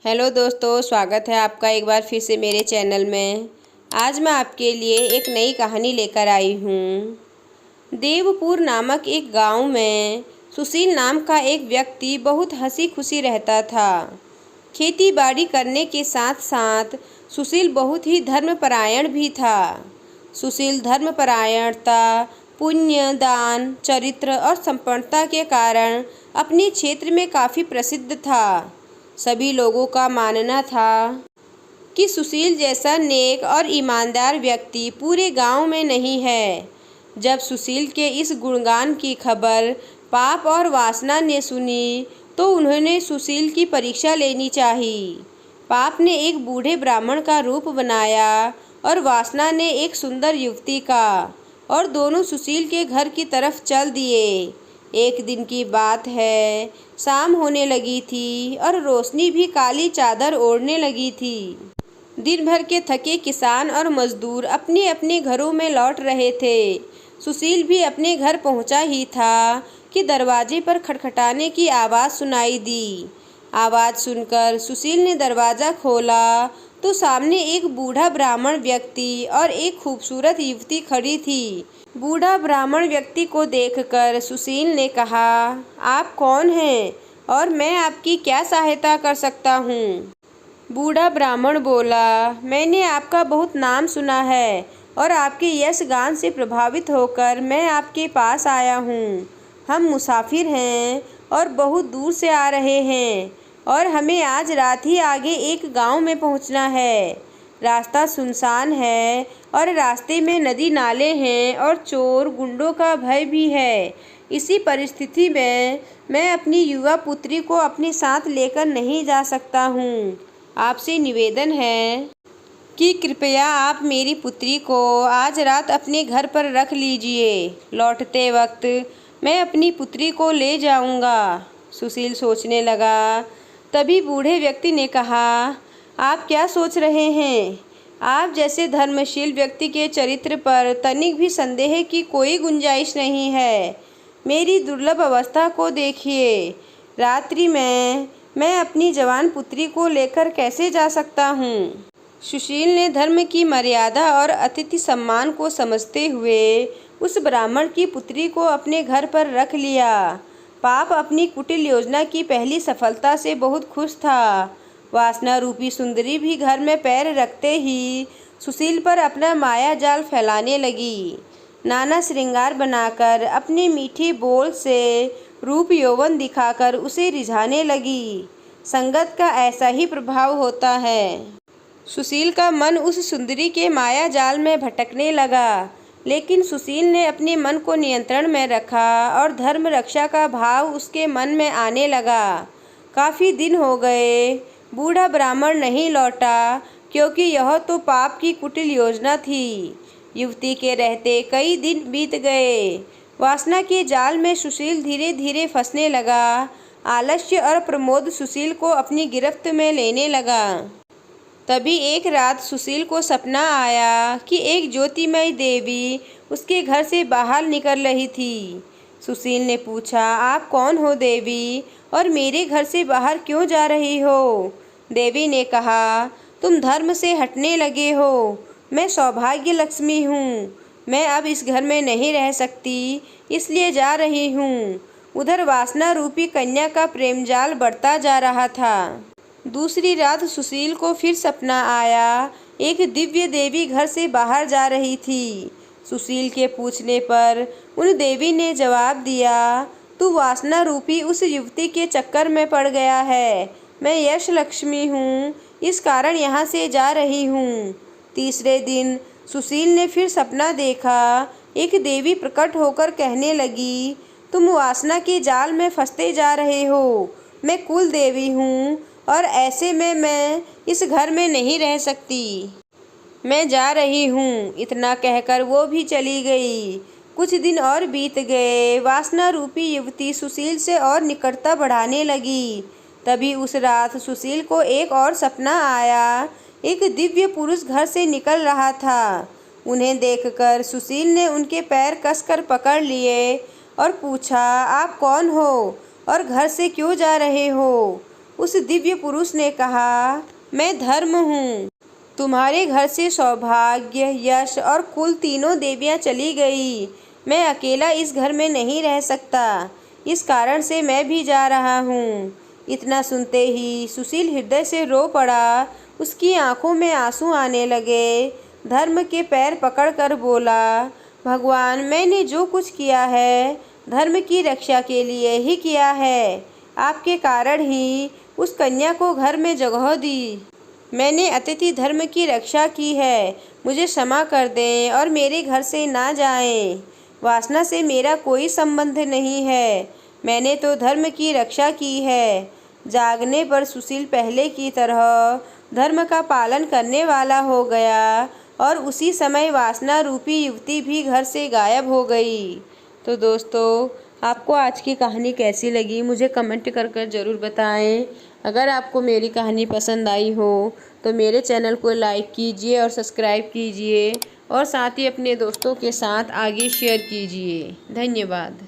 Hello दोस्तों, स्वागत है आपका एक बार फिर से मेरे चैनल में। आज मैं आपके लिए एक नई कहानी लेकर आई हूँ। देवपुर नामक एक गांव में सुशील नाम का एक व्यक्ति बहुत हंसी खुशी रहता था। खेती बाड़ी करने के साथ साथ सुशील बहुत ही धर्मपरायण भी था। सुशील धर्मपरायणता, पुण्य, दान, चरित्र और संपन्नता के कारण अपने क्षेत्र में काफ़ी प्रसिद्ध था। सभी लोगों का मानना था कि सुशील जैसा नेक और ईमानदार व्यक्ति पूरे गांव में नहीं है। जब सुशील के इस गुणगान की खबर पाप और वासना ने सुनी तो उन्होंने सुशील की परीक्षा लेनी चाहिए। पाप ने एक बूढ़े ब्राह्मण का रूप बनाया और वासना ने एक सुंदर युवती का, और दोनों सुशील के घर की तरफ चल दिए। एक दिन की बात है, शाम होने लगी थी और रोशनी भी काली चादर ओढ़ने लगी थी। दिन भर के थके किसान और मजदूर अपने अपने घरों में लौट रहे थे। सुशील भी अपने घर पहुंचा ही था कि दरवाजे पर खटखटाने की आवाज़ सुनाई दी। आवाज़ सुनकर सुशील ने दरवाज़ा खोला तो सामने एक बूढ़ा ब्राह्मण व्यक्ति और एक खूबसूरत युवती खड़ी थी। बूढ़ा ब्राह्मण व्यक्ति को देखकर सुशील ने कहा, आप कौन हैं और मैं आपकी क्या सहायता कर सकता हूँ? बूढ़ा ब्राह्मण बोला, मैंने आपका बहुत नाम सुना है और आपके यश गान से प्रभावित होकर मैं आपके पास आया हूँ। हम मुसाफिर हैं और बहुत दूर से आ रहे हैं और हमें आज रात ही आगे एक गांव में पहुंचना है। रास्ता सुनसान है और रास्ते में नदी नाले हैं और चोर गुंडों का भय भी है। इसी परिस्थिति में मैं अपनी युवा पुत्री को अपने साथ लेकर नहीं जा सकता हूँ। आपसे निवेदन है कि कृपया आप मेरी पुत्री को आज रात अपने घर पर रख लीजिए। लौटते वक्त मैं अपनी पुत्री को ले जाऊंगा। सुशील सोचने लगा। तभी बूढ़े व्यक्ति ने कहा, आप क्या सोच रहे हैं? आप जैसे धर्मशील व्यक्ति के चरित्र पर तनिक भी संदेह की कोई गुंजाइश नहीं है। मेरी दुर्लभ अवस्था को देखिए। रात्रि में मैं अपनी जवान पुत्री को लेकर कैसे जा सकता हूँ? सुशील ने धर्म की मर्यादा और अतिथि सम्मान को समझते हुए उस ब्राह्मण की पुत्री को अपने घर पर रख लिया। पाप अपनी कुटिल योजना की पहली सफलता से बहुत खुश था। वासना रूपी सुंदरी भी घर में पैर रखते ही सुशील पर अपना माया जाल फैलाने लगी। नाना श्रृंगार बनाकर अपने मीठे बोल से रूप यौवन दिखाकर उसे रिझाने लगी। संगत का ऐसा ही प्रभाव होता है। सुशील का मन उस सुंदरी के माया जाल में भटकने लगा, लेकिन सुशील ने अपने मन को नियंत्रण में रखा और धर्म रक्षा का भाव उसके मन में आने लगा। काफ़ी दिन हो गए, बूढ़ा ब्राह्मण नहीं लौटा, क्योंकि यह तो पाप की कुटिल योजना थी। युवती के रहते कई दिन बीत गए। वासना के जाल में सुशील धीरे धीरे फंसने लगा। आलस्य और प्रमोद सुशील को अपनी गिरफ्त में लेने लगा। तभी एक रात सुशील को सपना आया कि एक ज्योतिमयी देवी उसके घर से बाहर निकल रही थी। सुशील ने पूछा, आप कौन हो देवी, और मेरे घर से बाहर क्यों जा रही हो? देवी ने कहा, तुम धर्म से हटने लगे हो। मैं सौभाग्य लक्ष्मी हूँ। मैं अब इस घर में नहीं रह सकती, इसलिए जा रही हूँ। उधर वासना रूपी कन्या का प्रेम जाल बढ़ता जा रहा था। दूसरी रात सुशील को फिर सपना आया। एक दिव्य देवी घर से बाहर जा रही थी। सुशील के पूछने पर उन देवी ने जवाब दिया, तू वासना रूपी उस युवती के चक्कर में पड़ गया है। मैं यश लक्ष्मी हूँ, इस कारण यहाँ से जा रही हूँ। तीसरे दिन सुशील ने फिर सपना देखा। एक देवी प्रकट होकर कहने लगी, तुम वासना के जाल में फंसते जा रहे हो। मैं कुल देवी हूँ और ऐसे में मैं इस घर में नहीं रह सकती। मैं जा रही हूँ। इतना कहकर वो भी चली गई। कुछ दिन और बीत गए। वासना रूपी युवती सुशील से और निकटता बढ़ाने लगी। तभी उस रात सुशील को एक और सपना आया। एक दिव्य पुरुष घर से निकल रहा था। उन्हें देखकर सुशील ने उनके पैर कसकर पकड़ लिए और पूछा, आप कौन हो और घर से क्यों जा रहे हो? उस दिव्य पुरुष ने कहा, मैं धर्म हूँ। तुम्हारे घर से सौभाग्य, यश और कुल तीनों देवियाँ चली गई। मैं अकेला इस घर में नहीं रह सकता, इस कारण से मैं भी जा रहा हूँ। इतना सुनते ही सुशील हृदय से रो पड़ा। उसकी आंखों में आंसू आने लगे। धर्म के पैर पकड़कर बोला, भगवान, मैंने जो कुछ किया है धर्म की रक्षा के लिए ही किया है। आपके कारण ही उस कन्या को घर में जगह दी। मैंने अतिथि धर्म की रक्षा की है। मुझे क्षमा कर दें और मेरे घर से ना जाएं। वासना से मेरा कोई संबंध नहीं है। मैंने तो धर्म की रक्षा की है। जागने पर सुशील पहले की तरह धर्म का पालन करने वाला हो गया और उसी समय वासना रूपी युवती भी घर से गायब हो गई। तो दोस्तों, आपको आज की कहानी कैसी लगी मुझे कमेंट कर ज़रूर बताएं। अगर आपको मेरी कहानी पसंद आई हो तो मेरे चैनल को लाइक कीजिए और सब्सक्राइब कीजिए और साथ ही अपने दोस्तों के साथ आगे शेयर कीजिए। धन्यवाद।